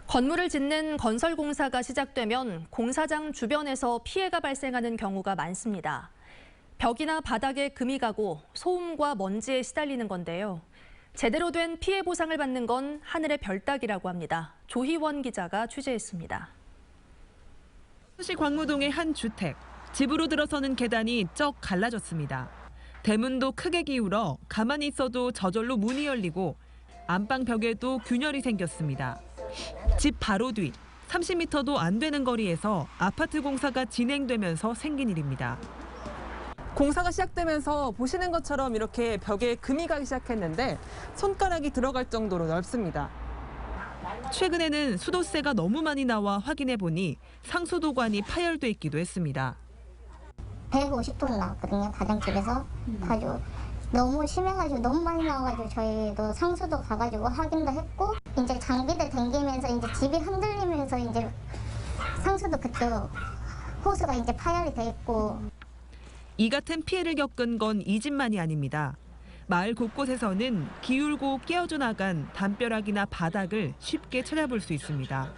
건물을 짓는 건설 공사가 시작되면 공사장 주변에서 피해가 발생하는 경우가 많습니다. 벽이나 바닥에 금이 가고 소음과 먼지에 시달리는 건데요. 제대로 된 피해 보상을 받는 건 하늘의 별 따기라고 합니다. 조희원 기자가 취재했습니다. 서울시 광무동의 한 주택. 집으로 들어서는 계단이 쩍 갈라졌습니다. 대문도 크게 기울어 가만히 있어도 저절로 문이 열리고 안방 벽에도 균열이 생겼습니다. 집 바로 뒤 30m도 안 되는 거리에서 아파트 공사가 진행되면서 생긴 일입니다. 공사가 시작되면서 보시는 것처럼 이렇게 벽에 금이 가기 시작했는데 손가락이 들어갈 정도로 넓습니다. 최근에는 수도세가 너무 많이 나와 확인해 보니 상수도관이 파열돼 있기도 했습니다. 150톤 나왔거든요. 가정집에서 가지고 너무 심해가지고 너무 많이 나와가지고 저희도 상수도 가가지고 확인도 했고 이제 장비들 댕기면서 이제 집이 흔들리면서 이제 상수도 그쪽 호수가 이제 파열이 돼 있고. 이 같은 피해를 겪은 건 이 집만이 아닙니다. 마을 곳곳에서는 기울고 깨어져 나간 담벼락이나 바닥을 쉽게 찾아볼 수 있습니다.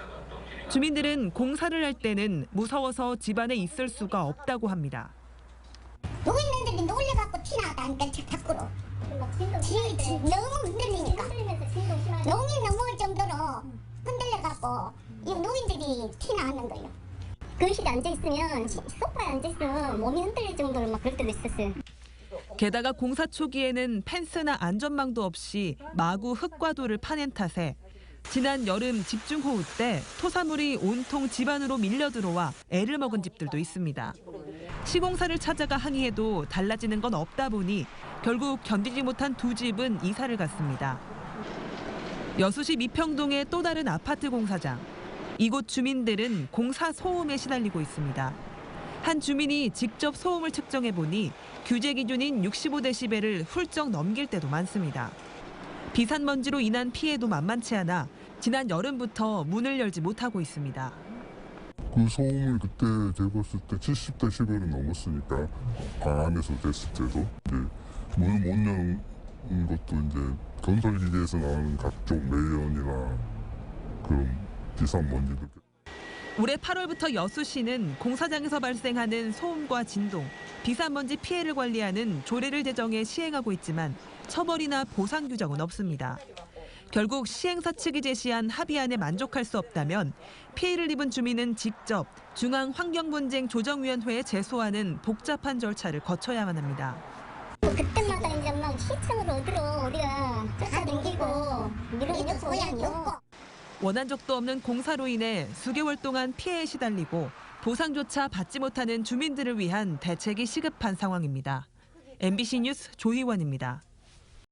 주민들은 공사를 할 때는 무서워서 집 안에 있을 수가 없다고 합니다. 노인네들이 놀래갖고 티나다니까 밖으로. 너무 흔들리니까. 농이 넘어올 정도로 흔들려갖고 이 노인들이 티나는 거예요. 거실에 앉아있으면 소파에 앉아있으면 몸이 흔들릴 정도로 막 그럴 때도 있었어요. 게다가 공사 초기에는 펜스나 안전망도 없이 마구 흙과 돌을 파낸 탓에 지난 여름 집중호우 때 토사물이 온통 집 안으로 밀려 들어와 애를 먹은 집들도 있습니다. 시공사를 찾아가 항의해도 달라지는 건 없다 보니 결국 견디지 못한 두 집은 이사를 갔습니다. 여수시 미평동의 또 다른 아파트 공사장. 이곳 주민들은 공사 소음에 시달리고 있습니다. 한 주민이 직접 소음을 측정해 보니 규제 기준인 65데시벨을 훌쩍 넘길 때도 많습니다. 비산먼지로 인한 피해도 만만치 않아 지난 여름부터 문을 열지 못하고 있습니다. 그 소음을 그때 재봤을 때 70데시벨은 넘었으니까 안에서 됐을 때도 이제 문을 못 여는 것도 이제 건설기계에서 나오는 각종 매연이나 그런 비산먼지들. 올해 8월부터 여수시는 공사장에서 발생하는 소음과 진동, 비산먼지 피해를 관리하는 조례를 제정해 시행하고 있지만 처벌이나 보상 규정은 없습니다. 결국 시행사 측이 제시한 합의안에 만족할 수 없다면 피해를 입은 주민은 직접 중앙환경분쟁조정위원회에 제소하는 복잡한 절차를 거쳐야만 합니다. 그때마다 이제 막 시청을 얻으러 우리가 쫓아다니고 이런 소양이요. 원한 적도 없는 공사로 인해 수개월 동안 피해에 시달리고 보상조차 받지 못하는 주민들을 위한 대책이 시급한 상황입니다. MBC 뉴스 조희원입니다.